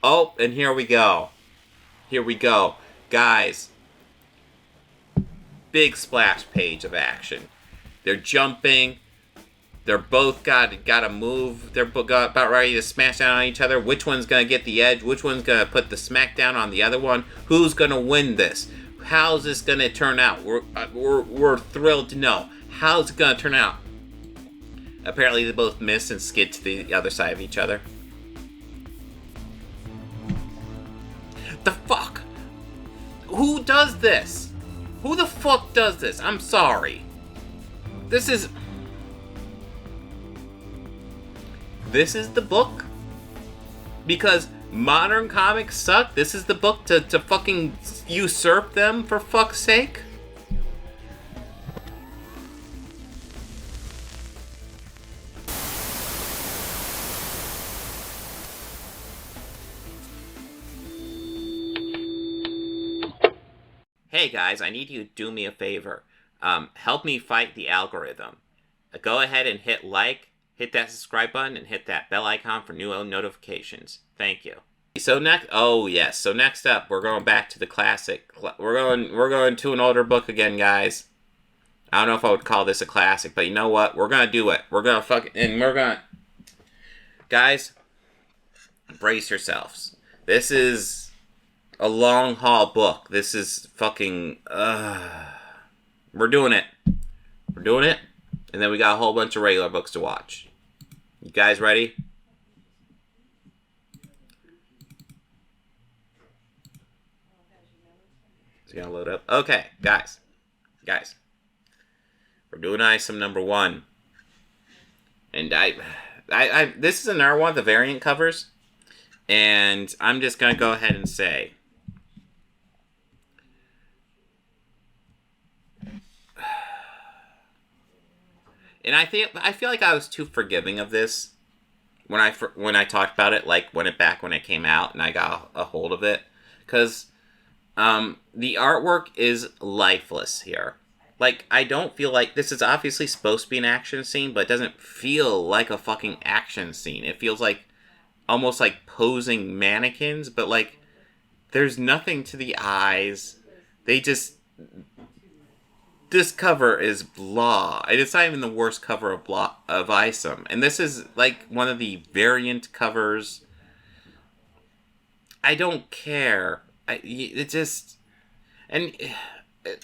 Oh, and here we go. Here we go. Guys, big splash page of action. They're jumping. They're both got to move. They're about ready to smash down on each other. Which one's going to get the edge? Which one's going to put the smackdown on the other one? Who's going to win this? How's this going to turn out? We're thrilled to know. How's it going to turn out? Apparently they both miss and skid to the other side of each other. The fuck? Who does this? Who the fuck does this? I'm sorry. This is the book? Because modern comics suck? This is the book to fucking usurp them, for fuck's sake? Hey guys, I need you to do me a favor. Help me fight the algorithm. Go ahead and hit like, hit that subscribe button, and hit that bell icon for new notifications. Thank you. So next up, we're going back to the classic. We're going to an older book again, guys. I don't know if I would call this a classic, but you know what? We're gonna do it. Guys, brace yourselves. This is a long haul book. This is fucking, we're doing it. We're doing it. And then we got a whole bunch of regular books to watch. You guys ready? It's gonna load up. Okay, guys. We're doing Isom number 1. And this is another one of the variant covers. And I'm just gonna go ahead and say, and I feel like I was too forgiving of this when I talked about it, like when it came out and I got a hold of it, because the artwork is lifeless here. Like, I don't feel like this is obviously supposed to be an action scene, but it doesn't feel like a fucking action scene. It feels like almost like posing mannequins, but like there's nothing to the eyes. This cover is blah. It's not even the worst cover of Isom. And this is like one of the variant covers. I don't care. And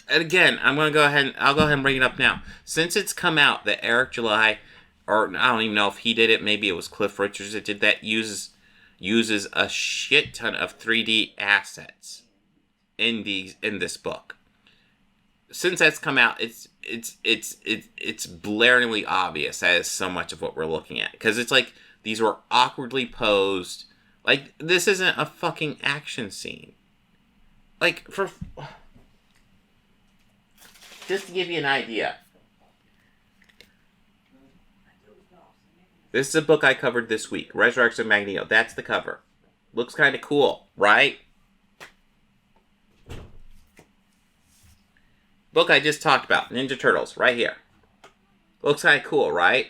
again, I'll go ahead and bring it up now. Since it's come out that Eric July, or I don't even know if he did it, maybe it was Cliff Richards that did that, uses a shit ton of 3D assets in this book. Since that's come out, it's blaringly obvious that is so much of what we're looking at. Because it's like, these were awkwardly posed. Like, this isn't a fucking action scene. Like, just to give you an idea. This is a book I covered this week. Resurrection of Magneto. That's the cover. Looks kind of cool, right? Book I just talked about, Ninja Turtles, right here. Looks kind of cool, right?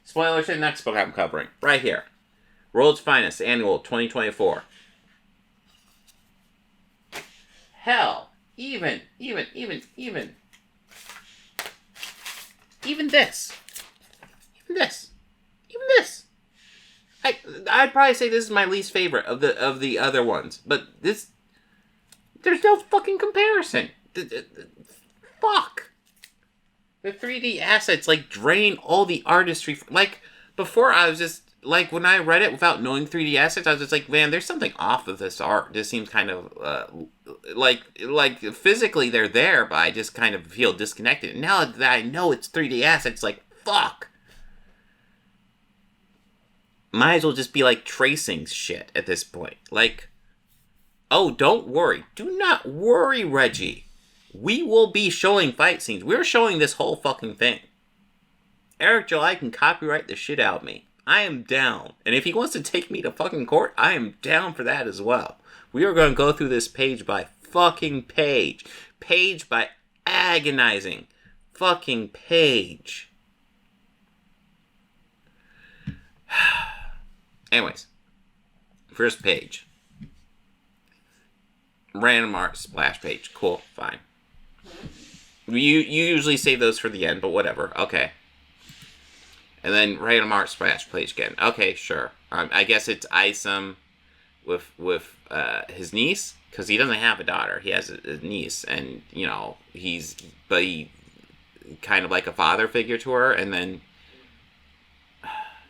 Spoilers for the next book I'm covering, right here. World's Finest, Annual 2024. Hell, even this. I'd probably say this is my least favorite of the other ones, but this, there's no fucking comparison. Fuck. The 3D assets, like, drain all the artistry. Like, before I was just, like, when I read it without knowing 3D assets, I was just like, man, there's something off of this art. This seems kind of, like physically they're there, but I just kind of feel disconnected. And now that I know it's 3D assets, like, fuck. Might as well just be, like, tracing shit at this point. Like, oh, don't worry. Do not worry, Reggie. We will be showing fight scenes. We're showing this whole fucking thing. Eric July can copyright the shit out of me. I am down. And if he wants to take me to fucking court, I am down for that as well. We are going to go through this page by fucking page. Page by agonizing fucking page. Anyways, first page. Random art splash page. Cool, fine. You usually save those for the end, but whatever. Okay. And then random art splash page again. Okay, sure. I guess it's Isom with his niece, because he doesn't have a daughter. He has a niece, and he kind of like a father figure to her. And then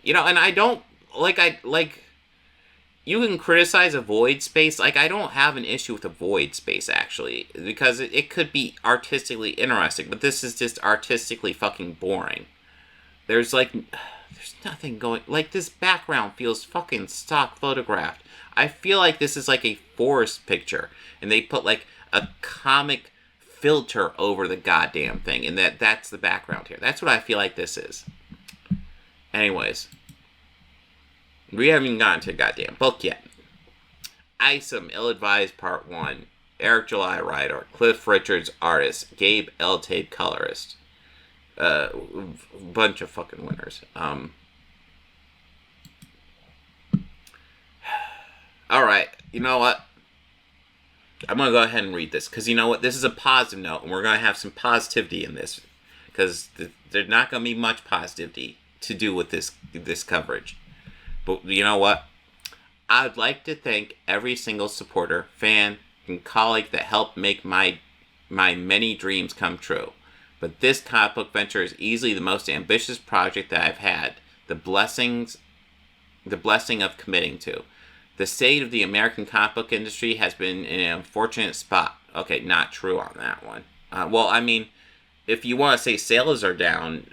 and I don't like. You can criticize a void space. Like, I don't have an issue with a void space, actually, because it could be artistically interesting, but this is just artistically fucking boring. There's nothing going... Like, this background feels fucking stock photographed. I feel like this is like a forest picture, and they put, like, a comic filter over the goddamn thing, and that's the background here. That's what I feel like this is. Anyways... We haven't even gotten to the goddamn book yet. Isom, Ill-Advised Part 1. Eric July, writer. Cliff Richards, artist. Gabe L. Tape, colorist. Bunch of fucking winners. Alright, you know what? I'm going to go ahead and read this. Because you know what? This is a positive note. And we're going to have some positivity in this. Because there's not going to be much positivity to do with this coverage. But you know what? I'd like to thank every single supporter, fan, and colleague that helped make my many dreams come true. But this comic book venture is easily the most ambitious project that I've had. The blessing of committing to. The state of the American comic book industry has been in an unfortunate spot. Okay, not true on that one. Well, I mean, if you want to say sales are down,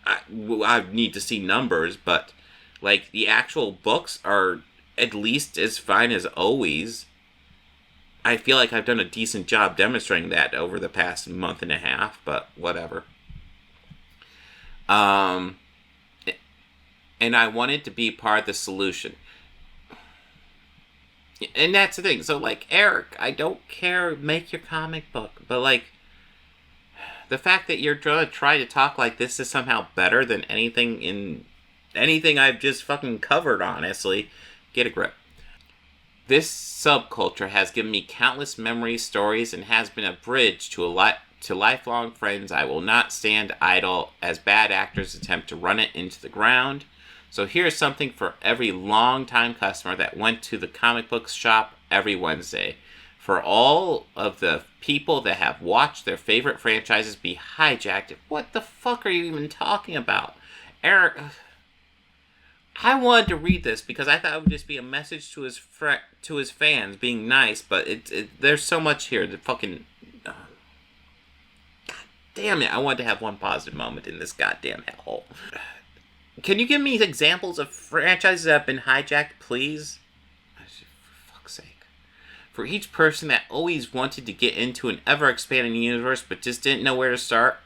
I need to see numbers, but... Like, the actual books are at least as fine as always. I feel like I've done a decent job demonstrating that over the past month and a half, but whatever. And I wanted to be part of the solution. And that's the thing. So, like, Eric, I don't care, make your comic book. But, like, the fact that you're going to try to talk like this is somehow better than anything I've just fucking covered, honestly. Get a grip. This subculture has given me countless memories, stories, and has been a bridge to lifelong friends. I will not stand idle as bad actors attempt to run it into the ground. So here's something for every long-time customer that went to the comic book shop every Wednesday. For all of the people that have watched their favorite franchises be hijacked. What the fuck are you even talking about? Eric... I wanted to read this because I thought it would just be a message to his fans being nice, but there's so much here that fucking... God damn it, I wanted to have one positive moment in this goddamn hellhole. Can you give me examples of franchises that have been hijacked, please? For fuck's sake. For each person that always wanted to get into an ever-expanding universe but just didn't know where to start.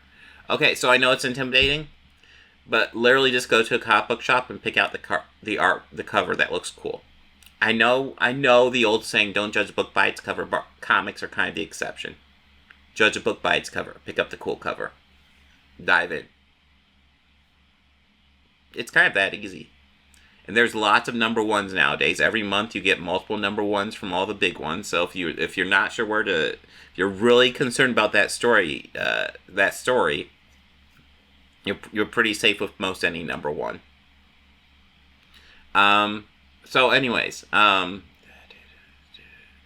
Okay, so I know it's intimidating. But literally just go to a comic book shop and pick out the cover that looks cool. I know the old saying, don't judge a book by its cover, but comics are kind of the exception. Judge a book by its cover. Pick up the cool cover. Dive in. It's kind of that easy. And there's lots of number ones nowadays. Every month you get multiple number ones from all the big ones. So if you're not sure if you're really concerned about that story, you're pretty safe with most any number one. So anyways,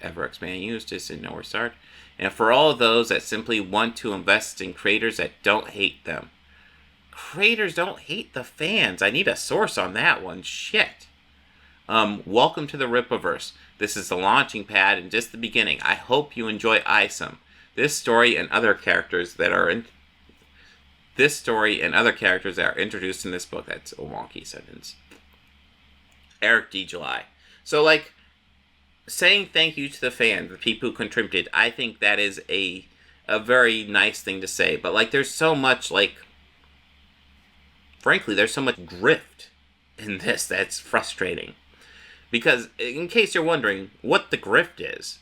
ever-expanding use, just didn't know where to start. And for all of those that simply want to invest in creators that don't hate them. Creators don't hate the fans. I need a source on that one. Shit. Welcome to the Rippaverse. This is the launching pad and just the beginning. I hope you enjoy Isom. This story and other characters that are introduced in this book. That's a wonky sentence. Eric D. July. So, like, saying thank you to the fans, the people who contributed, I think that is a very nice thing to say. But, like, there's so much, like, frankly, there's so much grift in this that's frustrating. Because, in case you're wondering what the grift is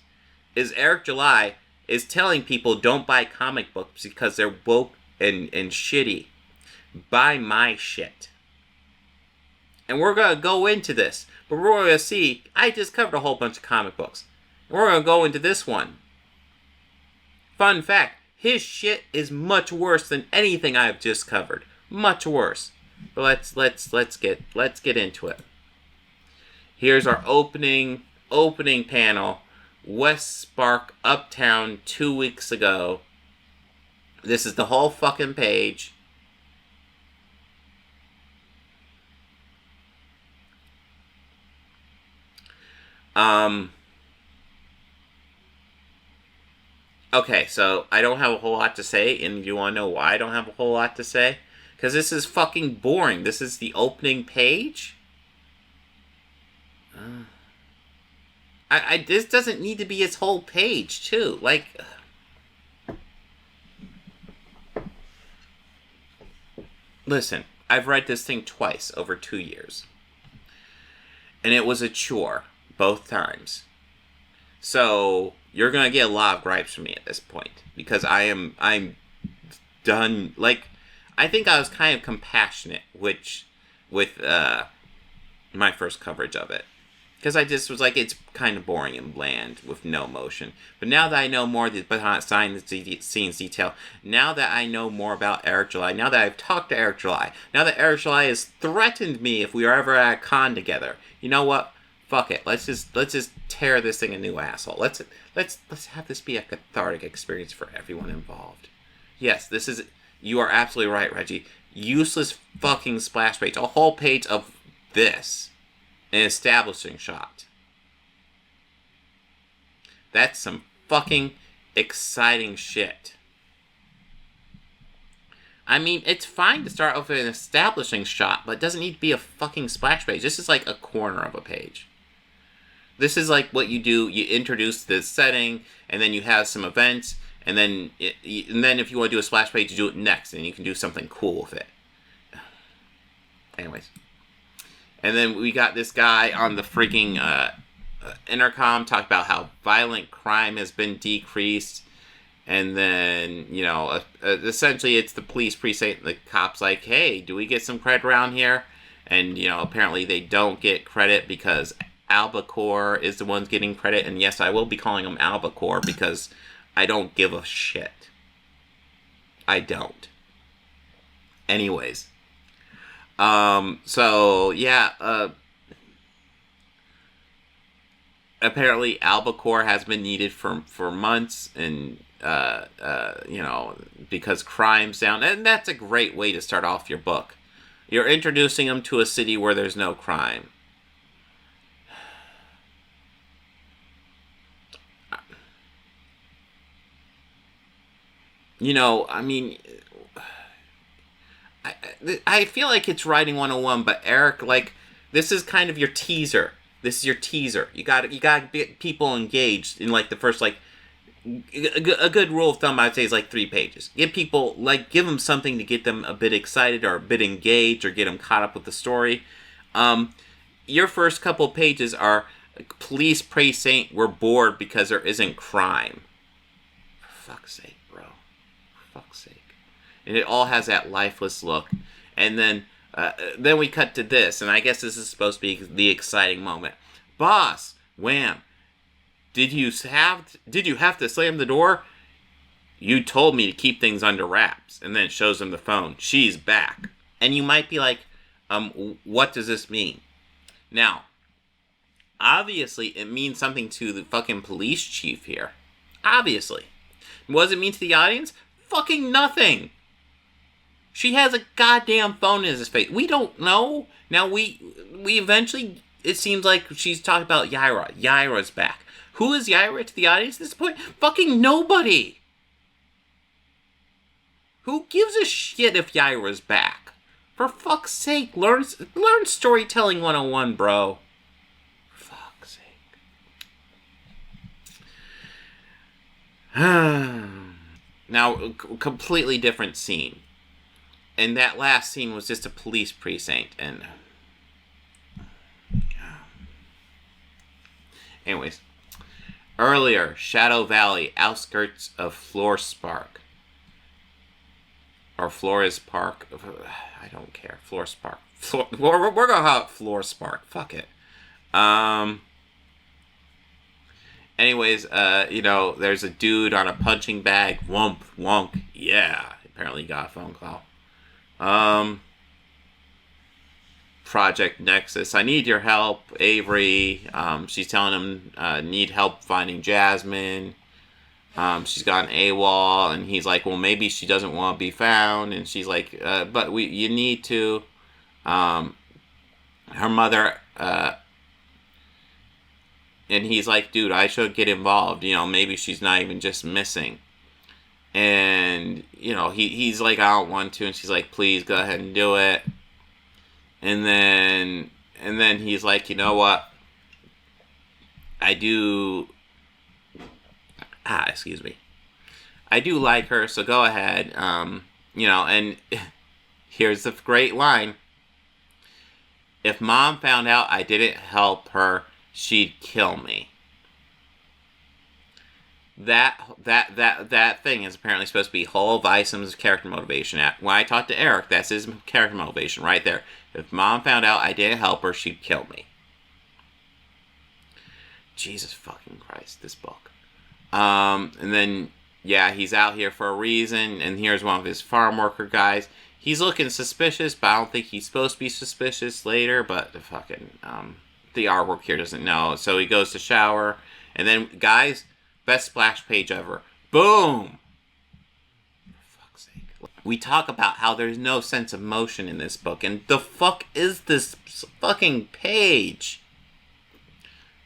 Eric July is telling people don't buy comic books because they're woke and shitty. Buy my shit. And we're going to go into this. But we're going to see, I just covered a whole bunch of comic books. We're going to go into this one. Fun fact, his shit is much worse than anything I've just covered. Much worse. But let's get into it. Here's our opening panel. West Spark Uptown 2 weeks ago. This is the whole fucking page. Okay, so I don't have a whole lot to say, and you want to know why I don't have a whole lot to say? Because this is fucking boring. This is the opening page. This doesn't need to be its whole page, too. Like, listen, I've read this thing twice over 2 years. And it was a chore, both times. So, you're going to get a lot of gripes from me at this point. Because I'm done. Like, I think I was kind of compassionate with my first coverage of it. Because I just was like, it's kind of boring and bland with no emotion. But now that I know more of the behind the scenes detail, now that I know more about Eric July, now that I've talked to Eric July, now that Eric July has threatened me if we are ever at a con together, you know what? Fuck it. Let's just tear this thing a new asshole. Let's have this be a cathartic experience for everyone involved. Yes, this is. You are absolutely right, Reggie. Useless fucking splash page. A whole page of this. An establishing shot. That's some fucking exciting shit. I mean, it's fine to start off with an establishing shot, but it doesn't need to be a fucking splash page. This is like a corner of a page. This is like what you do. You introduce the setting, and then you have some events, and then if you want to do a splash page, you do it next, and you can do something cool with it. Anyways. And then we got this guy on the freaking intercom talk about how violent crime has been decreased. And then, you know, essentially it's the police precinct. The cop's like, hey, do we get some credit around here? And, you know, apparently they don't get credit because Albacore is the ones getting credit. And yes, I will be calling him Albacore because I don't give a shit. I don't. Anyways. So, yeah, apparently Albacore has been needed for months, and, you know, because crime's down, and that's a great way to start off your book. You're introducing them to a city where there's no crime. You know, I mean, I feel like it's writing 101, but Eric, like, this is kind of your teaser. This is your teaser. You got to get people engaged in, like, the first, like, a good rule of thumb, I'd say, is, like, 3 pages. Give people, like, give them something to get them a bit excited or a bit engaged or get them caught up with the story. Your first couple pages are, police precinct, we're bored because there isn't crime. For fuck's sake, bro. For fuck's sake. And it all has that lifeless look. And then we cut to this. And I guess this is supposed to be the exciting moment. Boss, wham. Did you have to slam the door? You told me to keep things under wraps. And then it shows him the phone. She's back. And you might be like, what does this mean? Now, obviously, it means something to the fucking police chief here. Obviously. What does it mean to the audience? Fucking nothing. She has a goddamn phone in his face. We don't know. Now, we eventually, it seems like she's talking about Yaira. Yaira's back. Who is Yaira to the audience at this point? Fucking nobody. Who gives a shit if Yaira's back? For fuck's sake, learn storytelling 101, bro. For fuck's sake. Now, completely different scene. And that last scene was just a police precinct, and... Anyways. Earlier, Shadow Valley, outskirts of Flores Park. Or Flores Park. I don't care. Floor spark. We're gonna call it floor spark. Fuck it. Anyways, there's a dude on a punching bag. Wump, wonk. Yeah. Apparently he got a phone call. Project Nexus. I need your help, Avery. She's telling him, need help finding Jasmine. She's got an AWOL, and he's like, well, maybe she doesn't want to be found. And she's like, but you need to. Her mother, and he's like, dude, I should get involved. Maybe she's not even just missing. And, he's like, I don't want to. And she's like, please go ahead and do it. And then he's like, you know what? I do like her, so go ahead. And here's the great line. If Mom found out I didn't help her, she'd kill me. That thing is apparently supposed to be whole of Isom's character motivation. When I talked to Eric, that's his character motivation right there. If Mom found out I didn't help her, she'd kill me. Jesus fucking Christ, this book. And then, he's out here for a reason, and here's one of his farm worker guys. He's looking suspicious, but I don't think he's supposed to be suspicious later, but the artwork here doesn't know. So he goes to shower, and then, guys, best splash page ever. Boom! For fuck's sake. We talk about how there's no sense of motion in this book, and the fuck is this fucking page?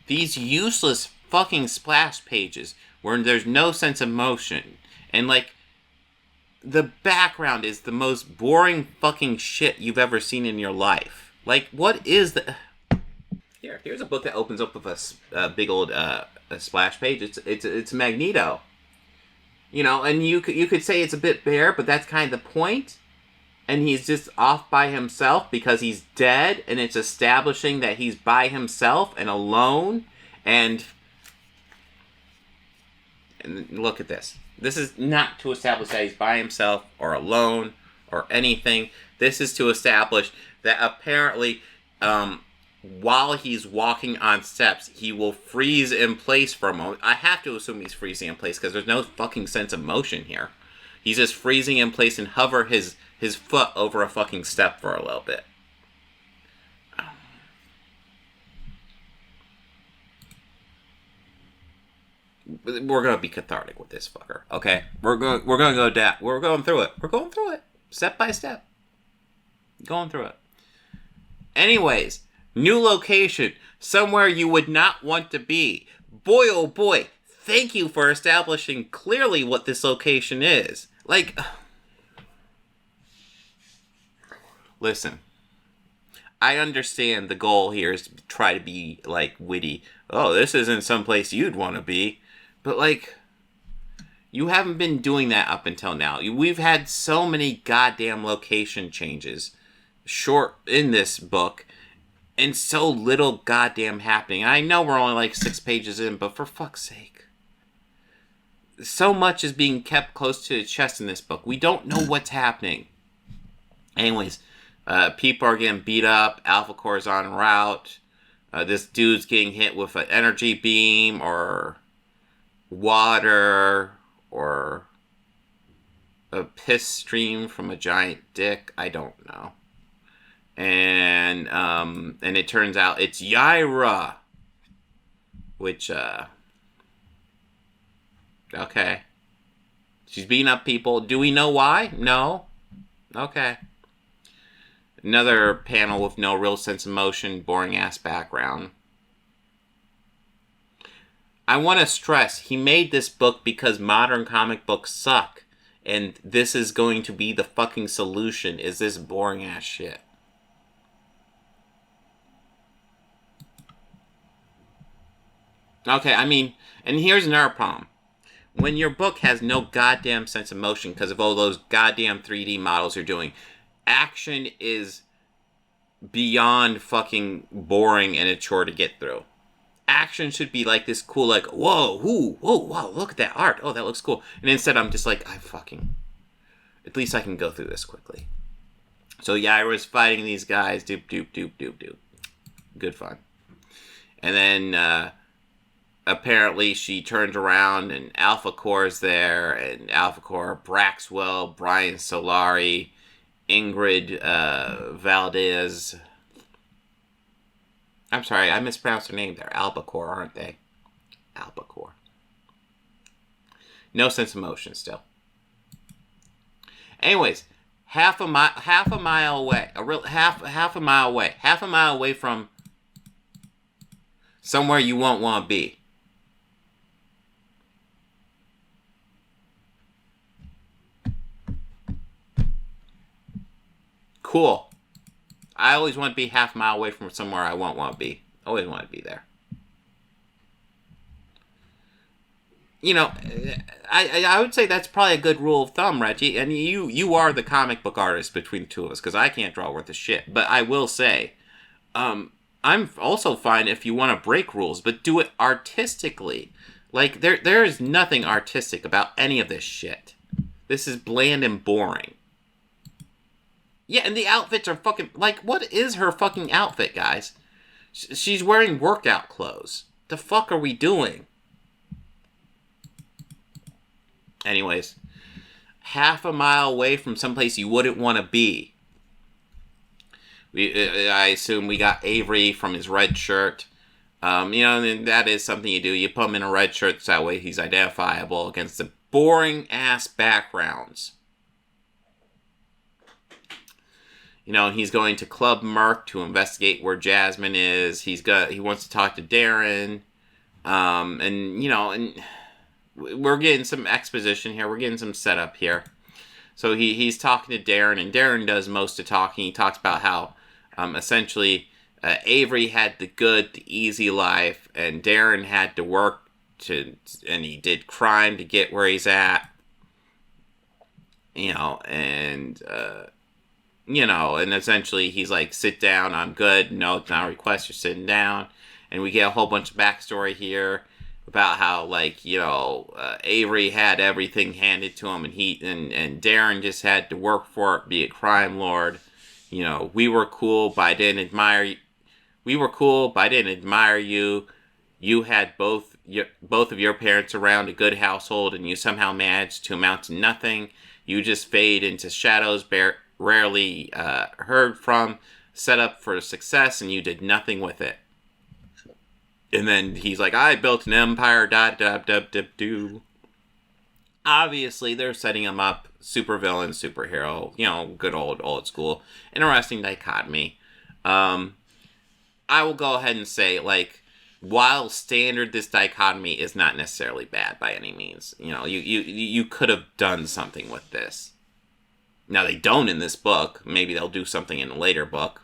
These useless fucking splash pages where there's no sense of motion, and the background is the most boring fucking shit you've ever seen in your life. What is the... Here's a book that opens up with a big old a splash page. It's Magneto. And you could say it's a bit bare, but that's kind of the point. And he's just off by himself because he's dead, and it's establishing that he's by himself and alone. And look at this. This is not to establish that he's by himself or alone or anything. This is to establish that apparently, while he's walking on steps, he will freeze in place for a moment. I have to assume he's freezing in place because there's no fucking sense of motion here. He's just freezing in place and hover his foot over a fucking step for a little bit. We're gonna be cathartic with this fucker, okay? We're gonna go down. We're going through it. We're going through it, step by step. Going through it. Anyways, new location, somewhere you would not want to be. Boy, oh boy, thank you for establishing clearly what this location is. Listen, I understand the goal here is to try to be witty. Oh, this isn't someplace you'd want to be. But, you haven't been doing that up until now. We've had so many goddamn location changes short in this book, and so little goddamn happening. I know we're only 6 pages in, but for fuck's sake. So much is being kept close to the chest in this book. We don't know what's happening. Anyways, people are getting beat up. Alpha Core's en route. This dude's getting hit with an energy beam or water or a piss stream from a giant dick. I don't know. And it turns out it's Yaira, which okay. She's beating up people. Do we know why? No. Okay. Another panel with no real sense of motion, boring ass background. I want to stress, he made this book because modern comic books suck. And this is going to be the fucking solution, is this boring ass shit. Okay, and here's another problem. When your book has no goddamn sense of motion because of all those goddamn 3D models you're doing, action is beyond fucking boring and a chore to get through. Action should be this cool, whoa, wow, look at that art. Oh, that looks cool. And instead I'm just at least I can go through this quickly. So Yaira's fighting these guys. Doop, doop, doop, doop, doop. Good fun. And then apparently she turns around and Alpha Core's there. And Alpha Core, Braxwell, Brian Solari, Ingrid Valdez. I'm sorry, I mispronounced her name there. Albacore, aren't they? Albacore. No sense of motion still. Anyways, half a mile away, half a mile away from somewhere you won't want to be. Cool. I always want to be half a mile away from somewhere I won't want to be. Always want to be there. You know, I would say that's probably a good rule of thumb, Reggie. And you are the comic book artist between the two of us, because I can't draw worth a shit. But I will say, I'm also fine if you want to break rules, but do it artistically. Like, there is nothing artistic about any of this shit. This is bland and boring. Yeah, and the outfits are fucking... Like, what is her fucking outfit, guys? She's wearing workout clothes. The fuck are we doing? Anyways, half a mile away from someplace you wouldn't want to be. I assume we got Avery from his red shirt. You know, and that is something you do. You put him in a red shirt so that way he's identifiable against the boring-ass backgrounds. You know, he's going to Club Merc to investigate where Jasmine is. He wants to talk to Darren. And, you know, and we're getting some exposition here. We're getting some setup here. So he's talking to Darren, and Darren does most of the talking. He talks about how, essentially, Avery had the good, the easy life, and Darren had to work and he did crime to get where he's at. You know, and, you know, and essentially he's like, sit down, I'm good. No, it's not a request, you're sitting down. And we get a whole bunch of backstory here about how, like, you know, Avery had everything handed to him, and and Darren just had to work for it, be a crime lord. You know, we were cool, but I didn't admire you. We were cool, but I didn't admire you. You had both of your parents around, a good household, and you somehow managed to amount to nothing. You just fade into shadows, rarely heard from, set up for success, and you did nothing with it. And then he's like, I built an empire, do. Obviously, they're setting him up, supervillain, superhero, you know, good old school. Interesting dichotomy. I will go ahead and say, like, while standard, this dichotomy is not necessarily bad by any means. You know, you could have done something with this. Now, they don't in this book. Maybe they'll do something in a later book.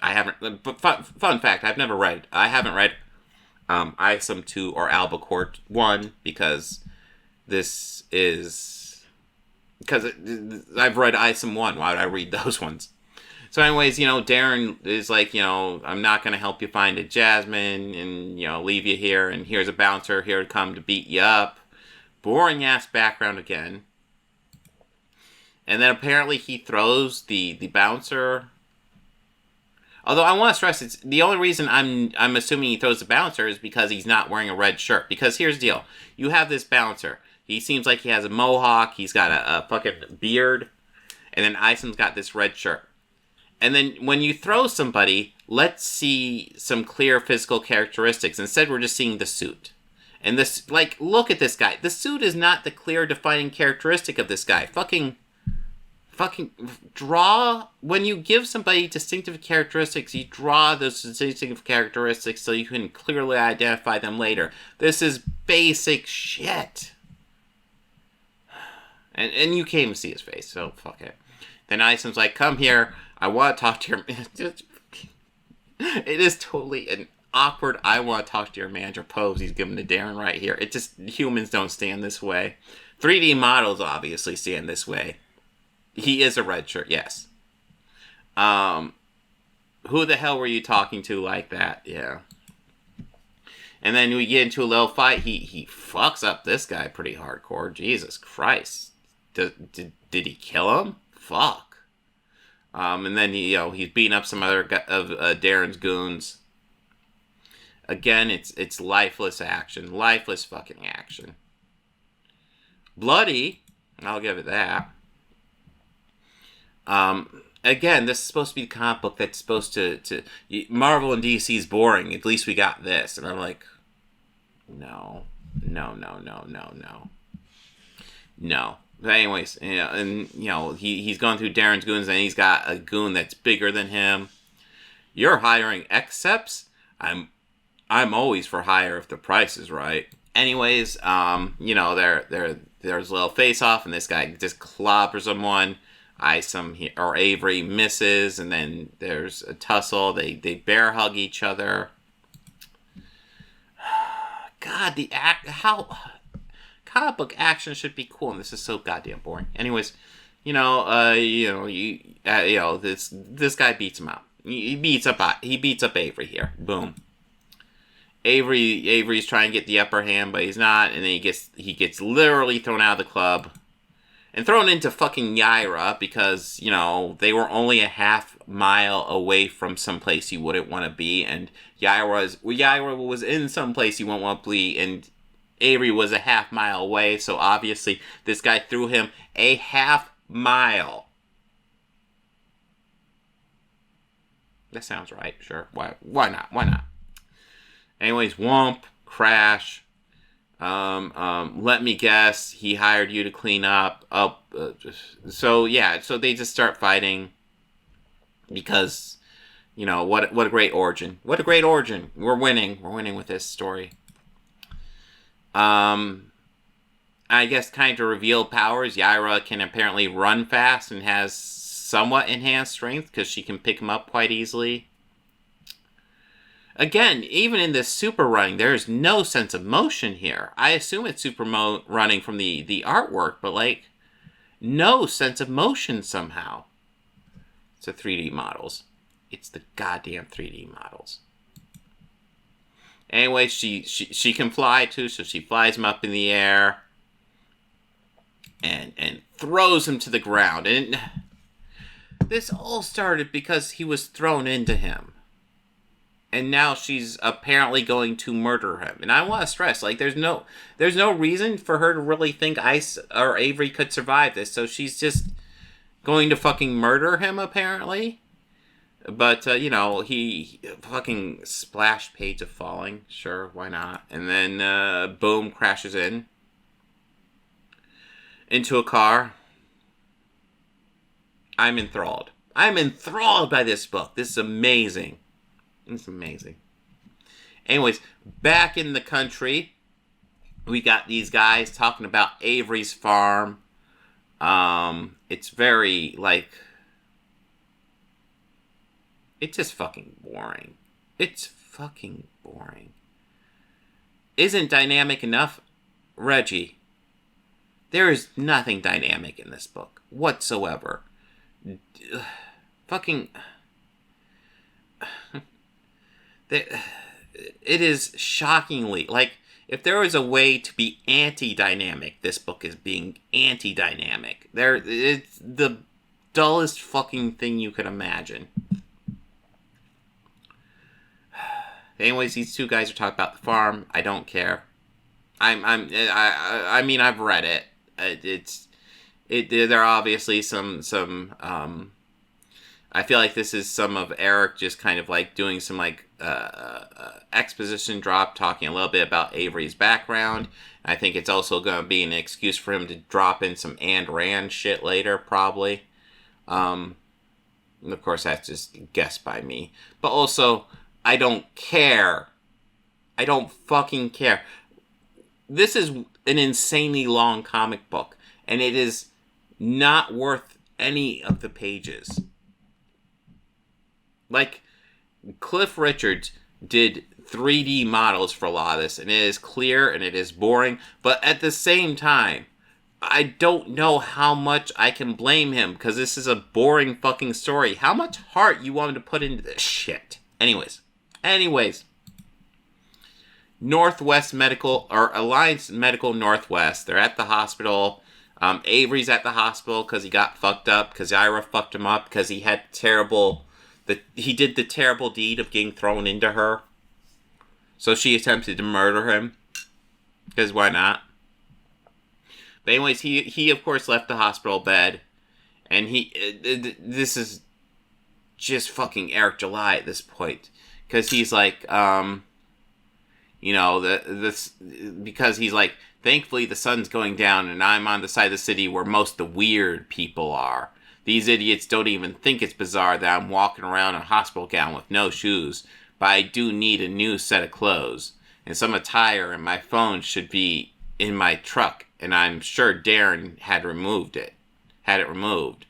I haven't... But fun fact, I haven't read Isom 2 or Albacore 1, because this is... Because I've read Isom 1. Why would I read those ones? So anyways, you know, Darren is like, you know, I'm not going to help you find a Jasmine and, you know, leave you here, and here's a bouncer here to come to beat you up. Boring-ass background again. And then apparently he throws the bouncer. Although I want to stress, it's the only reason I'm assuming he throws the bouncer is because he's not wearing a red shirt. Because here's the deal. You have this bouncer. He seems like he has a mohawk. He's got a fucking beard. And then Isom's got this red shirt. And then when you throw somebody, let's see some clear physical characteristics. Instead, we're just seeing the suit. And this, like, look at this guy. The suit is not the clear defining characteristic of this guy. Fucking draw, when you give somebody distinctive characteristics, you draw those distinctive characteristics so you can clearly identify them later. This is basic shit. And you can't even see his face, so fuck it. Then Isom's like, come here, I want to talk to your... It is totally an awkward, I want to talk to your manager pose he's giving to Darren right here. It just, humans don't stand this way. 3D models obviously stand this way. He is a red shirt, yes. Who the hell were you talking to like that? Yeah. And then we get into a little fight. He fucks up this guy pretty hardcore. Jesus Christ. Did he kill him? Fuck. And then he's beating up some other of Darren's goons. Again, it's lifeless action, lifeless fucking action. Bloody, I'll give it that. Again, this is supposed to be the comic book that's supposed to Marvel and DC is boring. At least we got this, and I'm like, no. But anyways, he's going through Darren's goons, and he's got a goon that's bigger than him. You're hiring exceps? I'm always for hire if the price is right. Anyways, there's a little face off, and this guy just clobbers someone. Avery misses, and then there's a tussle. They bear hug each other. God, comic book action should be cool, and this is so goddamn boring. Anyways, this guy beats him out. He beats up Avery here. Boom. Avery's trying to get the upper hand, but he's not, and then he gets literally thrown out of the club and thrown into fucking Yaira because they were only a half mile away from someplace you wouldn't want to be, and Yaira was in someplace you won't want to be, and Avery was a half mile away, so obviously this guy threw him a half mile. That sounds right, sure. Why not? Anyways, whomp, crash. Let me guess, he hired you to clean up. So they just start fighting because, what a great origin. What a great origin. We're winning with this story. I guess kind of reveal powers. Yaira can apparently run fast and has somewhat enhanced strength because she can pick him up quite easily. Again, even in this super running, there is no sense of motion here. I assume it's super running from the artwork, but no sense of motion somehow. It's the 3D models. It's the goddamn 3D models. Anyway, she can fly too, so she flies him up in the air and throws him to the ground. And this all started because he was thrown into him. And now she's apparently going to murder him. And I want to stress, there's no reason for her to really think Avery could survive this. So she's just going to fucking murder him, apparently. But, he fucking splash page of falling. Sure, why not? And then, boom, crashes into a car. I'm enthralled. I'm enthralled by this book. This is amazing. It's amazing. Anyways, back in the country, we got these guys talking about Avery's farm. It's very, it's just fucking boring. It's fucking boring. Isn't dynamic enough? Reggie, there is nothing dynamic in this book whatsoever. Fucking... It is shockingly, if there was a way to be anti-dynamic, this book is being anti-dynamic. It's the dullest fucking thing you could imagine. Anyways, these two guys are talking about the farm. I don't care. I mean, I've read it. There are obviously some I feel like this is some of Eric just kind of doing some exposition drop, talking a little bit about Avery's background. I think it's also going to be an excuse for him to drop in some and Rand shit later, probably. And of course, that's just guessed by me. But also, I don't care. I don't fucking care. This is an insanely long comic book, and it is not worth any of the pages. Cliff Richards did 3D models for a lot of this, and it is clear and it is boring, but at the same time, I don't know how much I can blame him, because this is a boring fucking story. How much heart you want him to put into this shit? Anyways. Northwest Medical, or Alliance Medical Northwest, they're at the hospital. Avery's at the hospital because he got fucked up, because Ira fucked him up, because he had he did the terrible deed of getting thrown into her. So she attempted to murder him. Because why not? But anyways, he of course left the hospital bed. And this is just fucking Eric July at this point. Because he's like, because he's like, thankfully the sun's going down and I'm on the side of the city where most of the weird people are. These idiots don't even think it's bizarre that I'm walking around in a hospital gown with no shoes, but I do need a new set of clothes. And some attire, and my phone should be in my truck, and I'm sure Darren had it removed.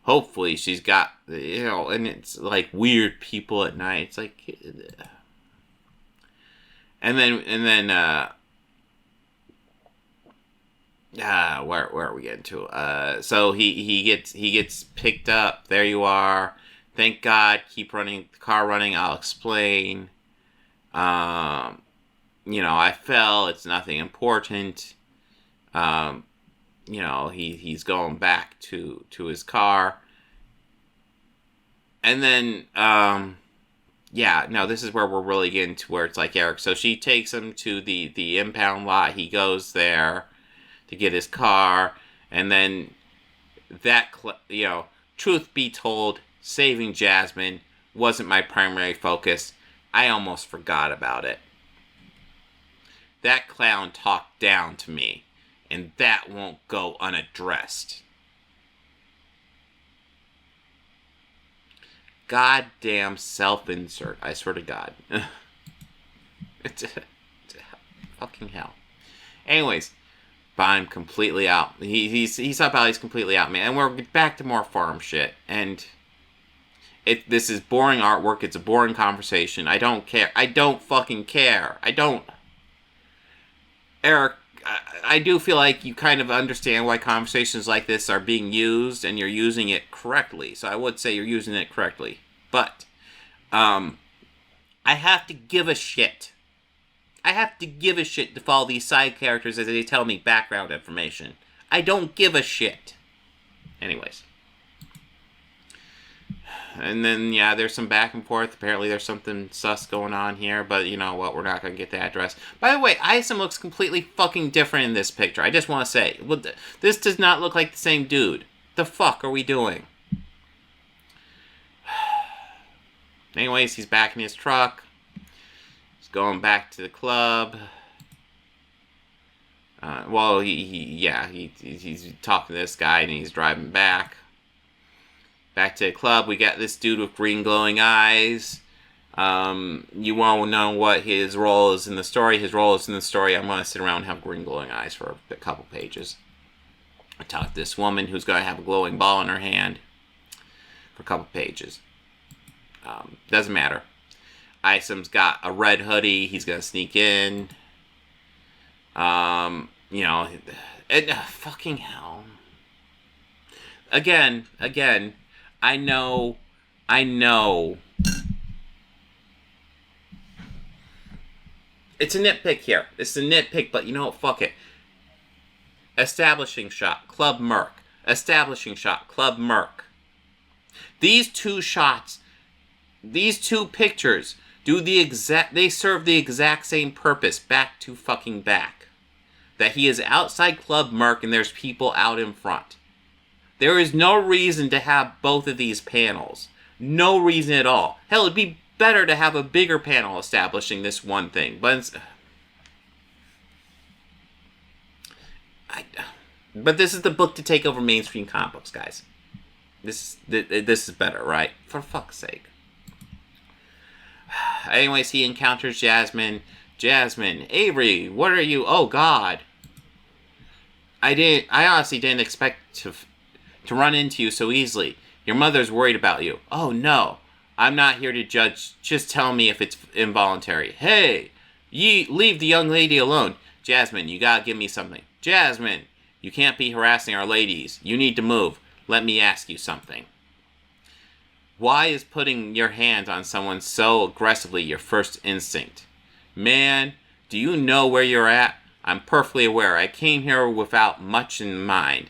Hopefully she's got, and it's like weird people at night. It's like, and then where are we getting to? So he gets picked up. There you are. Thank God. Keep running the car running. I'll explain. I fell. It's nothing important. He's going back to his car. And then this is where we're really getting to where it's like Eric. So she takes him to the impound lot. He goes there to get his car, and then truth be told, saving Jasmine wasn't my primary focus. I almost forgot about it. That clown talked down to me, and that won't go unaddressed. Goddamn self-insert, I swear to God. It's fucking hell. Anyways, but I'm completely out. He's up out. He's completely out, man. And we're back to more farm shit. And this is boring artwork. It's a boring conversation. I don't care. I don't fucking care. I don't. Eric, I do feel like you kind of understand why conversations like this are being used, and you're using it correctly. So I would say you're using it correctly. But I have to give a shit. I have to give a shit to follow these side characters as they tell me background information. I don't give a shit. Anyways. And then, there's some back and forth. Apparently there's something sus going on here. But you know what? We're not going to get the address. By the way, Isom looks completely fucking different in this picture. I just want to say. This does not look like the same dude. The fuck are we doing? Anyways, he's back in his truck. He's going back to the club. He's talking to this guy and he's driving back. Back to the club, we got this dude with green glowing eyes. You won't know what his role is in the story. His role is in the story, I'm going to sit around and have green glowing eyes for a couple pages. I talk to this woman who's going to have a glowing ball in her hand for a couple pages. Doesn't matter. Isom's got a red hoodie. He's going to sneak in. Fucking hell. Again, I know. It's a nitpick here. It's a nitpick, but you know what? Fuck it. Establishing shot, Club Merc. Establishing shot, Club Merc. These two shots, these two pictures, they serve the exact same purpose back to fucking back. That he is outside Club Merc and there's people out in front. There is no reason to have both of these panels. No reason at all. Hell, it'd be better to have a bigger panel establishing this one thing. But this is the book to take over mainstream comic books, guys. This is better, right? For fuck's sake. Anyways, he encounters Jasmine. Jasmine, Avery, what are you? Oh God. I honestly didn't expect to run into you so easily. Your mother's worried about you. Oh no, I'm not here to judge. Just tell me if it's involuntary. Hey, leave the young lady alone. Jasmine, you gotta give me something. Jasmine, you can't be harassing our ladies. You need to move. Let me ask you something. Why is putting your hands on someone so aggressively your first instinct? Man, do you know where you're at? I'm perfectly aware. I came here without much in mind.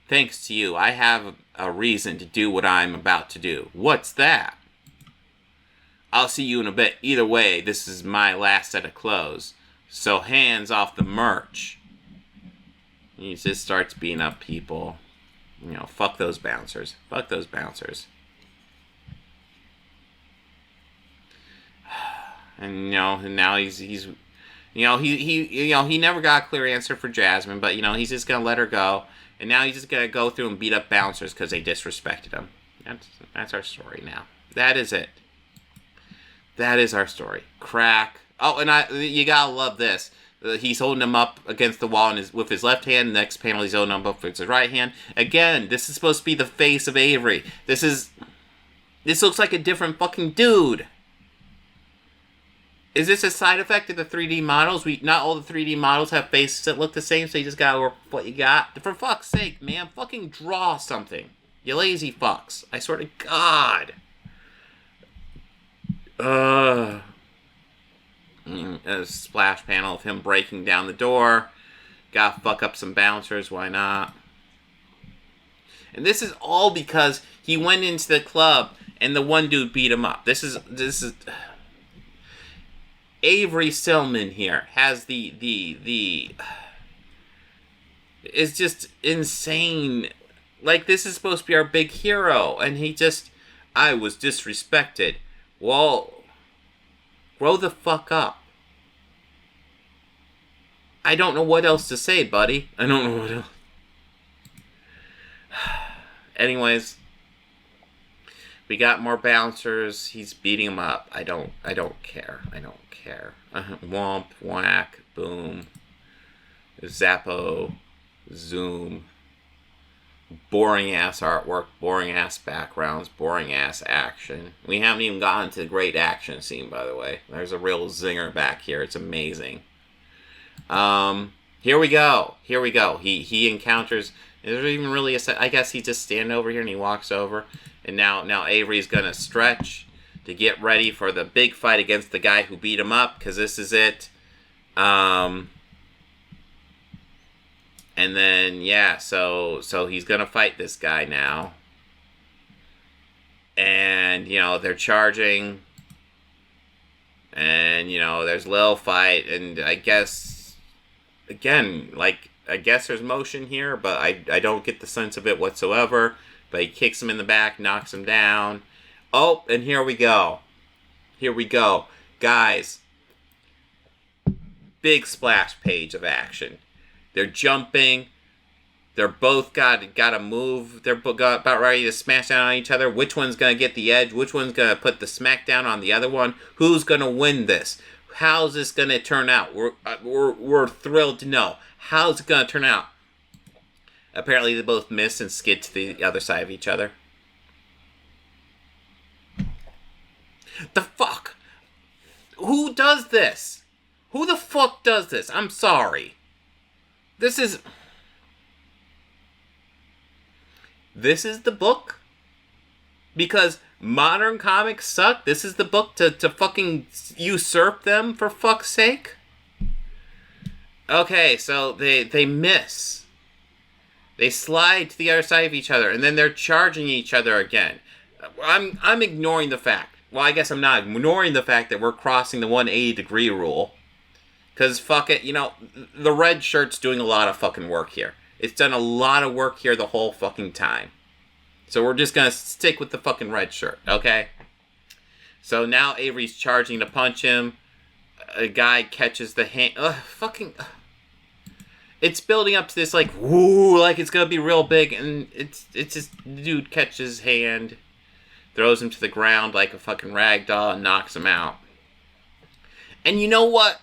Thanks to you, I have a reason to do what I'm about to do. What's that? I'll see you in a bit. Either way, this is my last set of clothes. So hands off the merch. He just starts beating up people. You know, fuck those bouncers. Fuck those bouncers. And you know, and now he's you know, he never got a clear answer for Jasmine, but you know, he's just gonna let her go. And now he's just gonna go through and beat up bouncers because they disrespected him. That's our story now. That is it. That is our story. Crack. Oh, and you gotta love this. He's holding him up against the wall with his left hand. Next panel, he's holding him up with his right hand. Again, this is supposed to be the face of Avery. This looks like a different fucking dude. Is this a side effect of the 3D models? Not all the 3D models have faces that look the same, so you just gotta work with what you got. For fuck's sake, man, fucking draw something. You lazy fucks. I swear to God. A splash panel of him breaking down the door. Gotta fuck up some bouncers, why not? And this is all because he went into the club and the one dude beat him up. This is Avery Stillman here has the is just insane. Like, this is supposed to be our big hero, and I was disrespected. Well, grow the fuck up. I don't know what else to say, buddy. I don't know what else. Anyways, we got more bouncers. He's beating him up. I don't care. I don't care. Womp, whack, boom. Zappo, zoom. Boring ass artwork, boring ass backgrounds, boring ass action. We haven't even gotten to the great action scene, by the way. There's a real zinger back here. It's amazing. Here we go. He encounters. Is there even really a set? I guess he's just standing over here and he walks over. And now Avery's gonna stretch to get ready for the big fight against the guy who beat him up, because this is it. And then, yeah, so he's gonna fight this guy now. And, you know, they're charging. And, you know, there's a little fight. And I guess, again, like, I guess there's motion here, but I don't get the sense of it whatsoever. But he kicks him in the back, knocks him down. Oh, and here we go. Guys, big splash page of action. They're jumping. They're both got to move. They're about ready to smash down on each other. Which one's going to get the edge? Which one's going to put the smackdown on the other one? Who's going to win this? How's this going to turn out? We're thrilled to know. How's it going to turn out? Apparently they both miss and skid to the other side of each other. The fuck? Who does this? Who the fuck does this? I'm sorry. This is the book? Because modern comics suck? This is the book to fucking usurp them, for fuck's sake? Okay, so they miss. They slide to the other side of each other, and then they're charging each other again. I'm ignoring the fact. Well, I guess I'm not ignoring the fact that we're crossing the 180-degree rule. Because, fuck it, you know, the red shirt's doing a lot of fucking work here. It's done a lot of work here the whole fucking time. So we're just gonna stick with the fucking red shirt, okay? So now Avery's charging to punch him. A guy catches the hand. It's building up to this, like, woo, like it's gonna be real big, and it's just, the dude catches his hand, throws him to the ground like a fucking rag doll, and knocks him out. And you know what?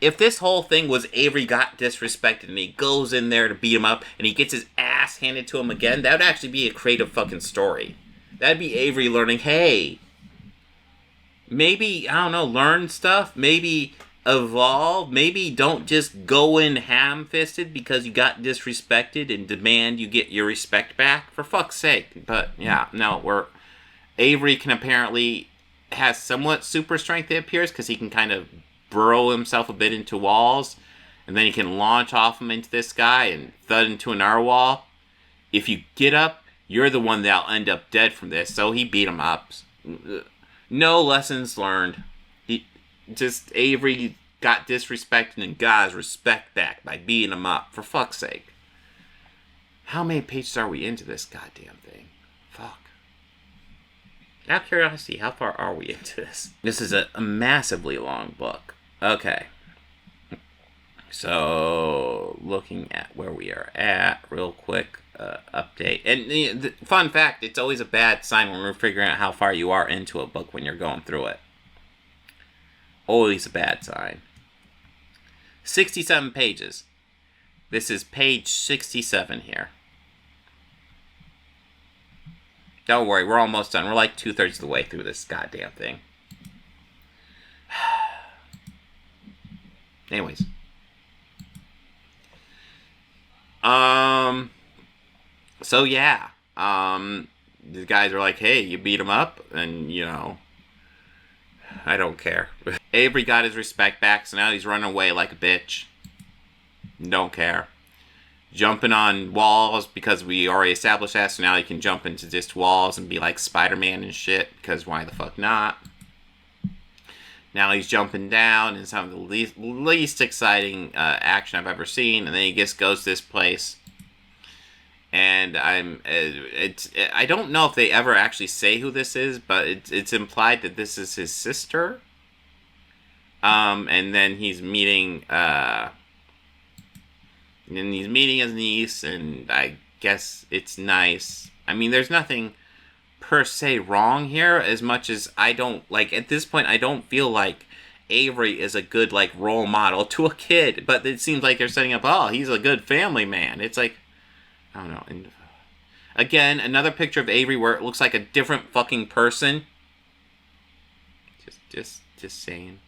If this whole thing was Avery got disrespected and he goes in there to beat him up and he gets his ass handed to him again, that would actually be a creative fucking story. That'd be Avery learning, hey, maybe, I don't know, learn stuff, maybe evolve, maybe don't just go in ham-fisted because you got disrespected and demand you get your respect back, for fuck's sake. But yeah, no, Avery can apparently has somewhat super strength, it appears, because he can kind of burrow himself a bit into walls, and then he can launch off him into this guy and thud into another wall. If you get up, you're the one that'll end up dead from this. So he beat him up. No lessons learned. Avery got disrespected and got his respect back by beating him up. For fuck's sake. How many pages are we into this goddamn thing? Fuck. Out of curiosity, how far are we into this? This is a massively long book. Okay. So, looking at where we are at, real quick, update. And the fun fact, it's always a bad sign when we're figuring out how far you are into a book when you're going through it. Always a bad sign. 67 pages. This is page 67 here. Don't worry, we're almost done. We're like 2/3 of the way through this goddamn thing. Anyways. So yeah. The guys are like, hey, you beat him up, and you know, I don't care. Avery got his respect back, so now he's running away like a bitch. Don't care. Jumping on walls, because we already established that, so now he can jump into just walls and be like Spider-Man and shit, because why the fuck not? Now he's jumping down in some of the least exciting action I've ever seen, and then he just goes to this place. And I don't know if they ever actually say who this is, but it's implied that this is his sister. And then he's meeting his niece, and I guess it's nice. I mean, there's nothing per se wrong here, as much as I don't, like, at this point, I don't feel like Avery is a good, like, role model to a kid, but it seems like they're setting up, oh, he's a good family man. It's like, I don't know. And again, another picture of Avery where it looks like a different fucking person. Just saying.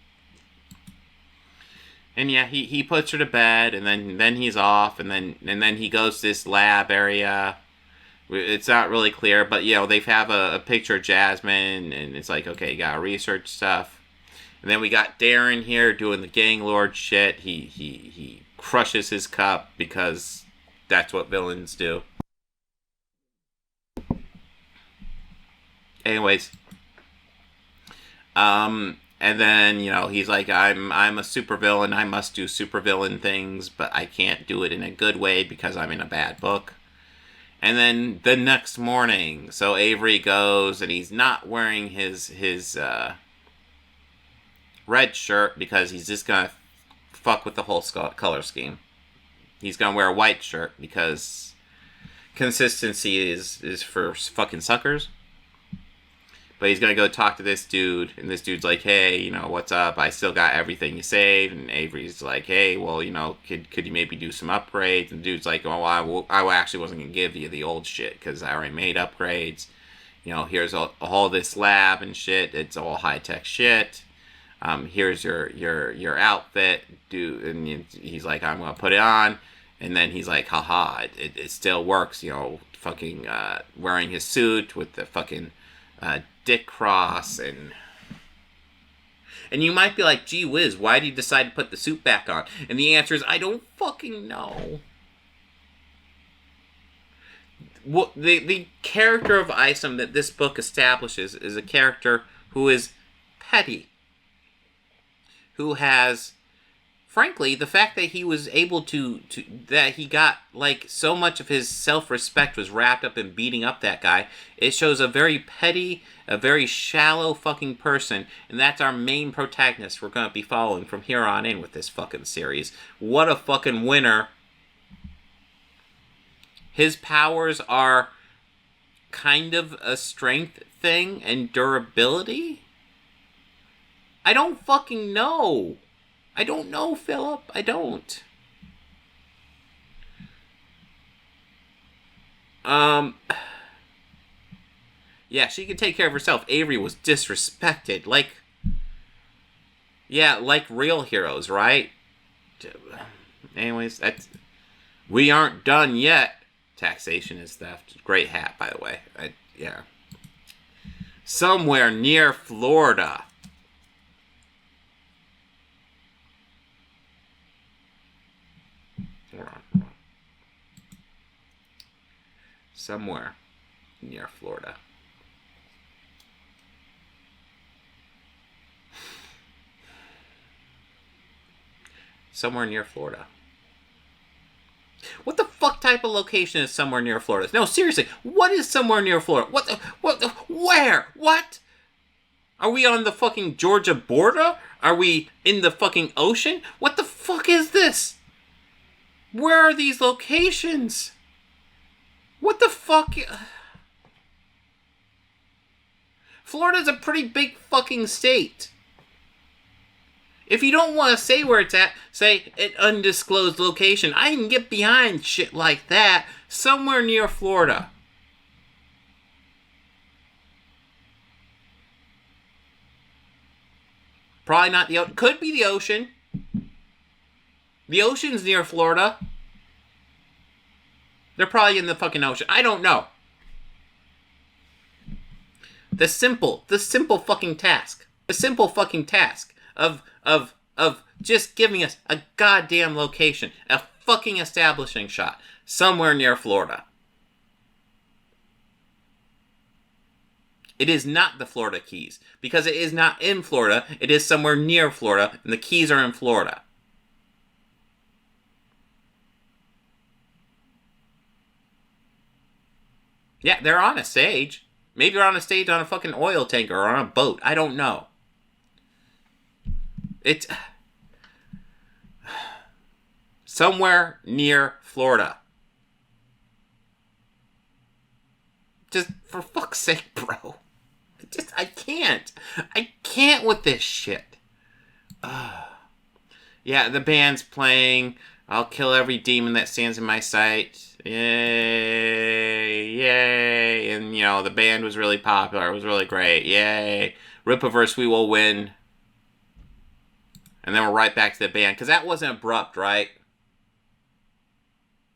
And yeah, he puts her to bed, and then he's off, and then he goes to this lab area. It's not really clear, but you know, they have a picture of Jasmine, and it's like, okay, you gotta research stuff. And then we got Darren here doing the gang lord shit. He crushes his cup because that's what villains do. Anyways, and then, you know, he's like, I'm a supervillain. I must do supervillain things, but I can't do it in a good way because I'm in a bad book. And then the next morning, so Avery goes, and he's not wearing his red shirt because he's just gonna fuck with the whole color scheme. He's gonna wear a white shirt because consistency is for fucking suckers. But he's gonna go talk to this dude, and this dude's like, hey, you know, what's up? I still got everything you saved. And Avery's like, hey, well, you know, could you maybe do some upgrades? And the dude's like, oh, I actually wasn't gonna give you the old shit because I already made upgrades. You know, here's all this lab and shit. It's all high tech shit. Here's your outfit, dude. And he's like, I'm gonna put it on. And then he's like, haha, it still works. You know, fucking wearing his suit with the fucking dick cross, and you might be like, gee whiz, why did you decide to put the suit back on? And the answer is, I don't fucking know. What the character of Isom that this book establishes is a character who is petty, who has, frankly, the fact that he was able to that he got, like, so much of his self-respect was wrapped up in beating up that guy. It shows a very petty, a very shallow fucking person, and that's our main protagonist we're going to be following from here on in with this fucking series. What a fucking winner. His powers are kind of a strength thing and durability? I don't fucking know. I don't know, Philip. I don't. Yeah, she could take care of herself. Avery was disrespected. Like, yeah, like real heroes, right? Anyways, we aren't done yet. Taxation is theft. Great hat, by the way. Yeah. Somewhere near Florida. Somewhere near Florida. Somewhere near Florida. What the fuck type of location is somewhere near Florida? No, seriously, what is somewhere near Florida? Where? What? Are we on the fucking Georgia border? Are we in the fucking ocean? What the fuck is this? Where are these locations? What the fuck? Florida's a pretty big fucking state. If you don't want to say where it's at, say an undisclosed location. I can get behind shit like that. Somewhere near Florida. Probably not the ocean. Could be the ocean. The ocean's near Florida. They're probably in the fucking ocean. I don't know. The simple fucking task. The simple fucking task of just giving us a goddamn location. A fucking establishing shot. Somewhere near Florida. It is not the Florida Keys. Because it is not in Florida. It is somewhere near Florida. And the Keys are in Florida. Yeah, they're on a stage. Maybe they're on a stage on a fucking oil tanker or on a boat. I don't know. It's somewhere near Florida. Just for fuck's sake, bro. I can't. I can't with this shit. Yeah, the band's playing. I'll kill every demon that stands in my sight. Yay, yay. And, you know, the band was really popular. It was really great. Yay. Rippaverse, we will win. And then we're right back to the band. Because that wasn't abrupt, right?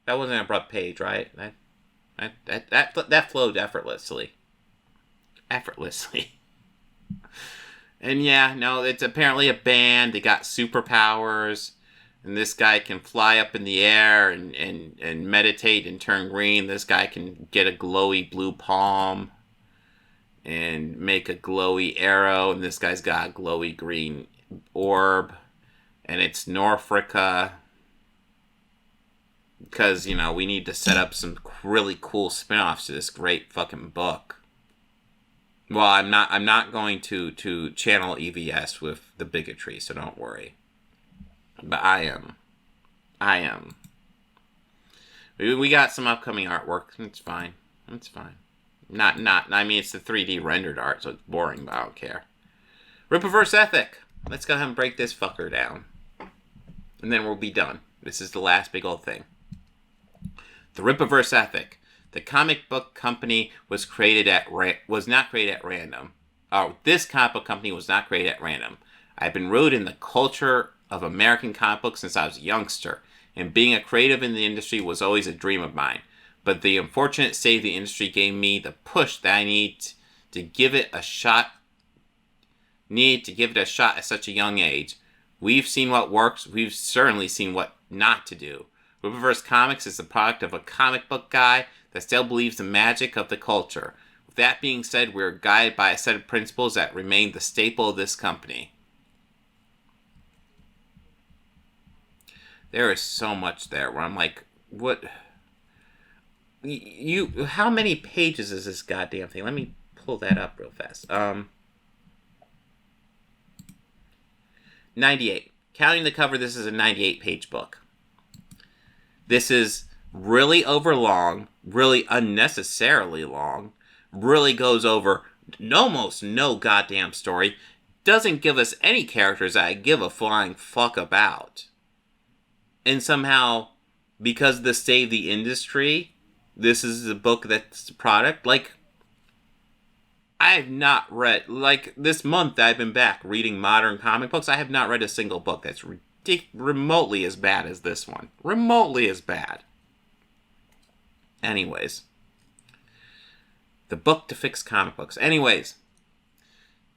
That wasn't an abrupt page, right? That flowed effortlessly. Effortlessly. And yeah, no, it's apparently a band. They got superpowers. And this guy can fly up in the air and meditate and turn green. This guy can get a glowy blue palm and make a glowy arrow. And this guy's got a glowy green orb. And it's Norfrica. Because, you know, we need to set up some really cool spin-offs to this great fucking book. Well, I'm not going to channel EVS with the bigotry, so don't worry. But I am. We got some upcoming artwork. It's fine. It's fine. I mean, it's the 3D rendered art, so it's boring, but I don't care. Rippaverse Ethic. Let's go ahead and break this fucker down. And then we'll be done. This is the last big old thing. The Rippaverse Ethic. The comic book company was not created at random. Oh, this comic book company was not created at random. I've been rooted in the culture of American comic books since I was a youngster, and being a creative in the industry was always a dream of mine. But the unfortunate state of the industry gave me the push that I need to give it a shot. At such a young age. We've seen what works. We've certainly seen what not to do. Rippaverse Comics is the product of a comic book guy that still believes the magic of the culture. With that being said, we're guided by a set of principles that remain the staple of this company. There is so much there where I'm like, what? How many pages is this goddamn thing? Let me pull that up real fast. 98. Counting the cover, this is a 98-page book. This is really overlong, really unnecessarily long, really goes over almost no goddamn story, doesn't give us any characters that I give a flying fuck about. And somehow, because of the state of the industry, this is a book that's the product. Like, I have not read, like, this month I've been back reading modern comic books. I have not read a single book that's remotely as bad as this one. Remotely as bad. Anyways. The book to fix comic books. Anyways.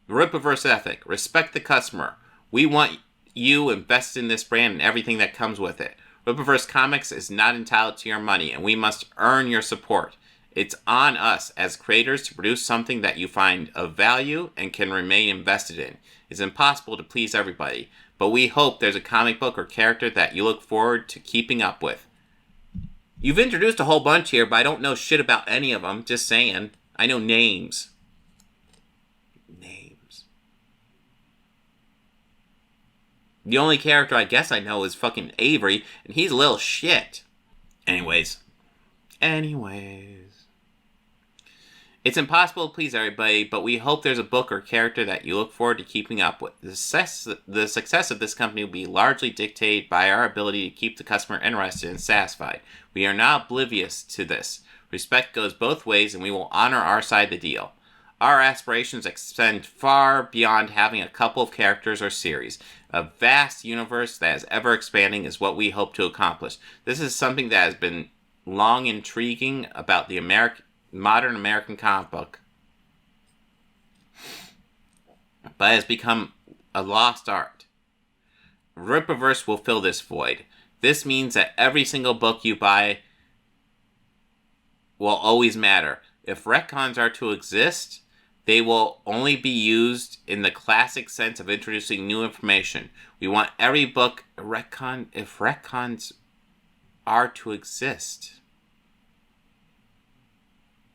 The Rippaverse Ethic. Respect the customer. We want you invest in this brand and everything that comes with it. Rippaverse Comics is not entitled to your money, and we must earn your support. It's on us as creators to produce something that you find of value and can remain invested in. It's impossible to please everybody, but we hope there's a comic book or character that you look forward to keeping up with. You've introduced a whole bunch here, but I don't know shit about any of them. Just saying. I know names. The only character I guess I know is fucking Avery, and he's a little shit. Anyways. It's impossible to please everybody, but we hope there's a book or character that you look forward to keeping up with. The success of this company will be largely dictated by our ability to keep the customer interested and satisfied. We are not oblivious to this. Respect goes both ways, and we will honor our side of the deal. Our aspirations extend far beyond having a couple of characters or series. A vast universe that is ever expanding is what we hope to accomplish. This is something that has been long intriguing about the modern American comic book, but has become a lost art. Rippaverse will fill this void. This means that every single book you buy will always matter. If retcons are to exist, they will only be used in the classic sense of introducing new information. We want every book a retcon if retcons are to exist.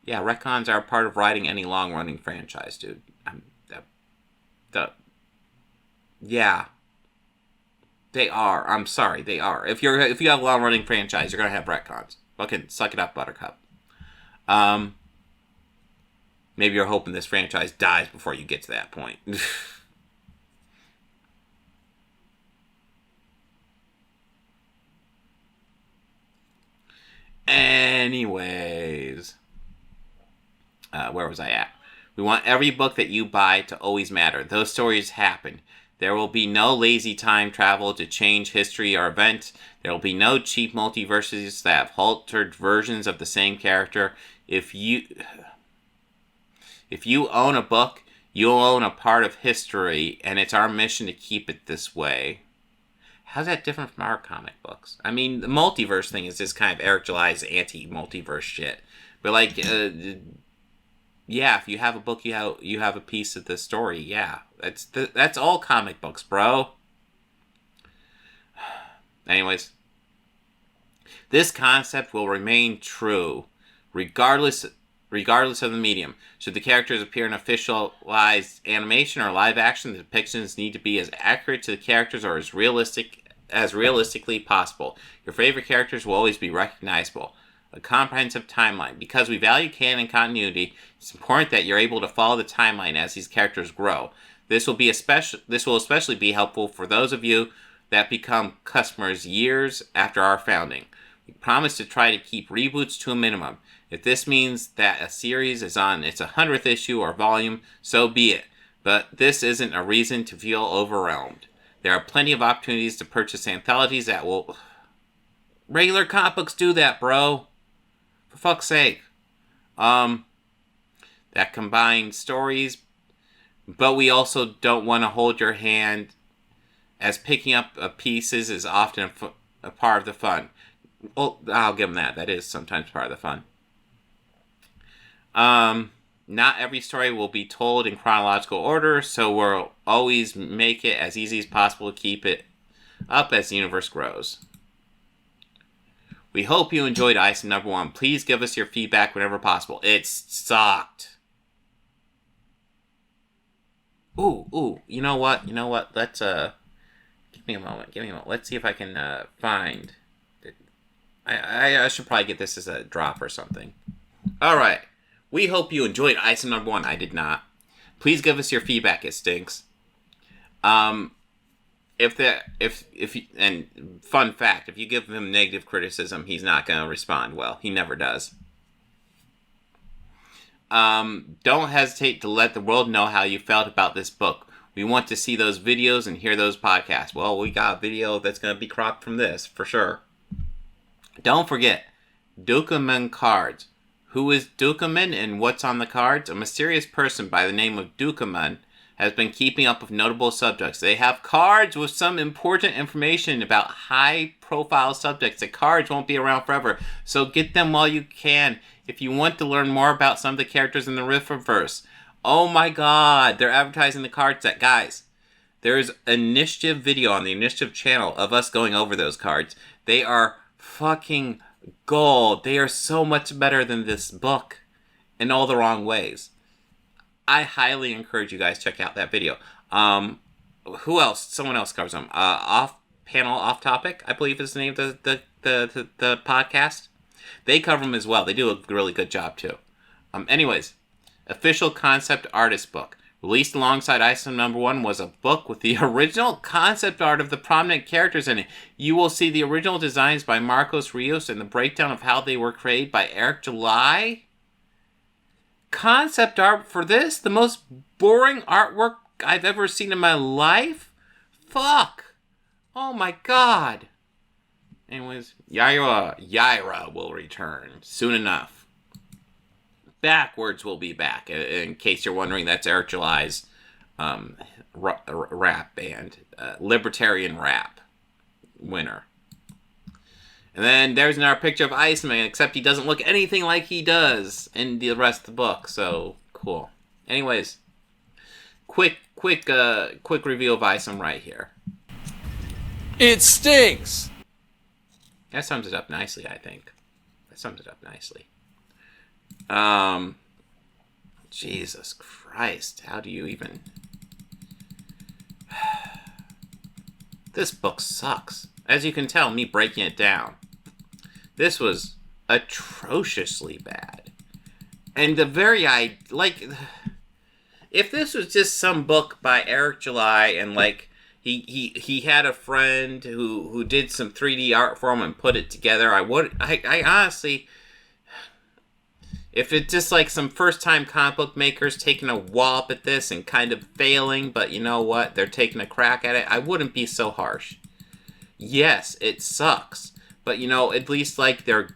Yeah, retcons are part of writing any long-running franchise, dude. Yeah. They are. I'm sorry, they are. If you have a long-running franchise, you're gonna have retcons. Fucking suck it up, Buttercup. Maybe you're hoping this franchise dies before you get to that point. Anyways. Where was I at? We want every book that you buy to always matter. Those stories happen. There will be no lazy time travel to change history or event. There will be no cheap multiverses that have altered versions of the same character. If you own a book, you'll own a part of history, and it's our mission to keep it this way. How's that different from our comic books? I mean, the multiverse thing is just kind of Eric July's anti-multiverse shit. But like, yeah, if you have a book, you have a piece of the story. Yeah, that's all comic books, bro. Anyways, this concept will remain true, regardless of the medium. Should the characters appear in officialized animation or live action, the depictions need to be as accurate to the characters or as realistically possible. Your favorite characters will always be recognizable. A comprehensive timeline. Because we value canon continuity, it's important that you're able to follow the timeline as these characters grow. This will especially be helpful for those of you that become customers years after our founding. We promise to try to keep reboots to a minimum. If this means that a series is on its 100th issue or volume, so be it. But this isn't a reason to feel overwhelmed. There are plenty of opportunities to purchase anthologies that will... Regular comic books do that, bro. For fuck's sake. That combine stories, but we also don't want to hold your hand, as picking up pieces is often a part of the fun. Well, I'll give them that. That is sometimes part of the fun. Not every story will be told in chronological order, so we'll always make it as easy as possible to keep it up as the universe grows. We hope you enjoyed Isom No. 1. Please give us your feedback whenever possible. It sucked. Ooh, you know what? Let's, give me a moment. Let's see if I can, find... I should probably get this as a drop or something. Alright. We hope you enjoyed Isom No. 1. I did not. Please give us your feedback. It stinks. And fun fact, if you give him negative criticism, he's not going to respond well. He never does. Don't hesitate to let the world know how you felt about this book. We want to see those videos and hear those podcasts. Well, we got a video that's going to be cropped from this, for sure. Don't forget, Dukaman cards. Who is Dukaman and what's on the cards? A mysterious person by the name of Dukaman has been keeping up with notable subjects. They have cards with some important information about high-profile subjects. The cards won't be around forever, so get them while you can if you want to learn more about some of the characters in the Riftverse. Oh my god, they're advertising the card set. Guys, there's an Initiative video on the Initiative channel of us going over those cards. They are fucking gold. They are so much better than this book in all the wrong ways. I highly encourage you guys check out that video. Who else? Someone else covers them. Off Topic, I believe is the name of the podcast. They cover them as well. They do a really good job too. Anyways, official concept artist book. Released alongside Isom No. 1 was a book with the original concept art of the prominent characters in it. You will see the original designs by Marcos Rios and the breakdown of how they were created by Eric July. Concept art for this? The most boring artwork I've ever seen in my life? Fuck. Oh my god. Anyways, Yaira will return soon enough. Backwards will be back. In case you're wondering, that's Eric July's rap band. Libertarian Rap winner. And then there's another picture of Iceman, except he doesn't look anything like he does in the rest of the book. So, cool. Anyways, quick review of Isom right here. It stinks! That sums it up nicely, I think. Jesus Christ, how do you even... This book sucks. As you can tell, me breaking it down. This was atrociously bad. And the very... if this was just some book by Eric July and, like, he had a friend who did some 3D art for him and put it together, I honestly... If it's just like some first-time comic book makers taking a wallop at this and kind of failing, but you know what? They're taking a crack at it, I wouldn't be so harsh. Yes, it sucks. But, you know, at least, like, they're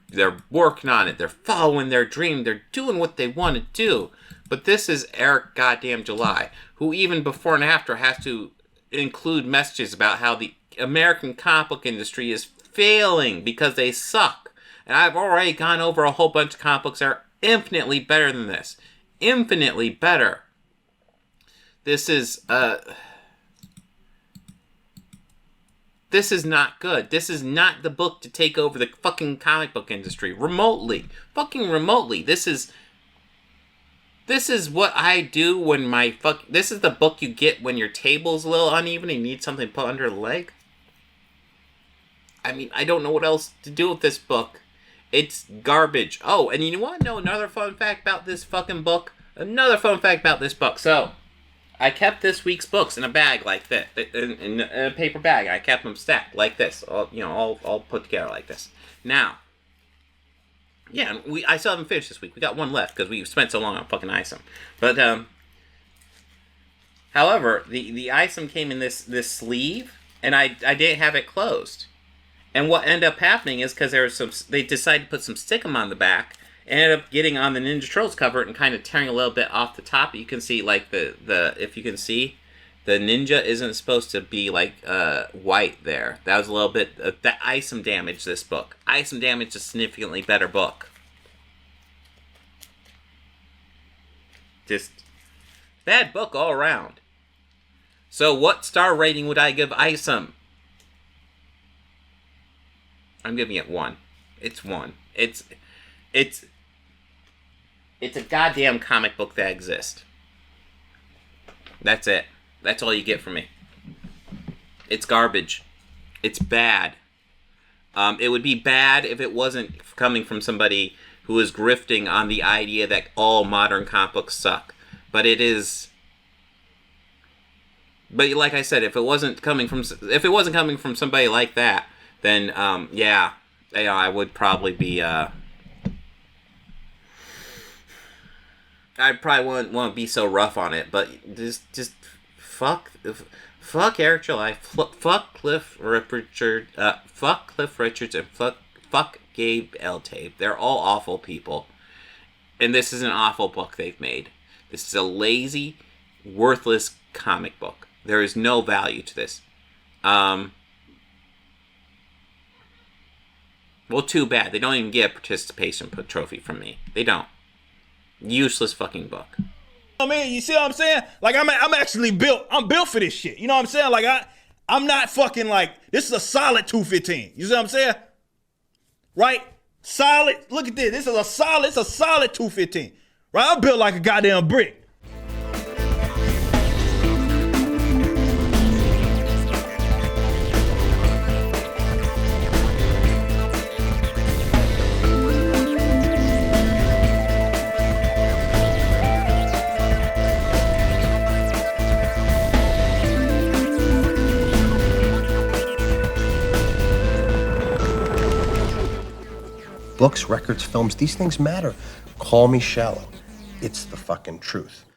working on it. They're following their dream. They're doing what they want to do. But this is Eric goddamn July, who even before and after has to include messages about how the American comic book industry is failing because they suck. And I've already gone over a whole bunch of comic books that are infinitely better than this. Infinitely better. This is not good. This is not the book to take over the fucking comic book industry. Remotely. Fucking remotely. This is what I do when this is the book you get when your table's a little uneven and you need something put under the leg. I mean, I don't know what else to do with this book. It's garbage. Oh, and you want to know another fun fact about this fucking book? Another fun fact about this book. So, I kept this week's books in a bag like this. In a paper bag. I kept them stacked like this. All put together like this. Now, yeah, I still haven't finished this week. We got one left because we spent so long on fucking Isom. But, however, the Isom came in this sleeve, and I didn't have it closed. And what ended up happening is because they decided to put some stickum on the back, and ended up getting on the Ninja Turtles cover and kind of tearing a little bit off the top. You can see, like, if you can see, the ninja isn't supposed to be, like, white there. That was a little bit, that Isom damaged this book. Isom damaged a significantly better book. Just, bad book all around. So what star rating would I give Isom? I'm giving it 1. It's 1. It's a goddamn comic book that exists. That's it. That's all you get from me. It's garbage. It's bad. It would be bad if it wasn't coming from somebody who is grifting on the idea that all modern comic books suck. But it is... But like I said, if it wasn't coming from somebody like that, then, yeah, I would probably be, I probably wouldn't want to be so rough on it, but just fuck Eric July, fuck Cliff Richard, fuck Cliff Richards, and fuck Gabe Eltape. They're all awful people, and this is an awful book they've made. This is a lazy, worthless comic book. There is no value to this. Well, too bad. They don't even get a participation trophy from me. They don't. Useless fucking book. I mean, you see what I'm saying? Like, I'm actually built. I'm built for this shit. You know what I'm saying? Like, I'm not fucking like, this is a solid 215. You see what I'm saying? Right? Solid. Look at this. This is a solid 215. Right? I'm built like a goddamn brick. Books, records, films, these things matter. Call me shallow. It's the fucking truth.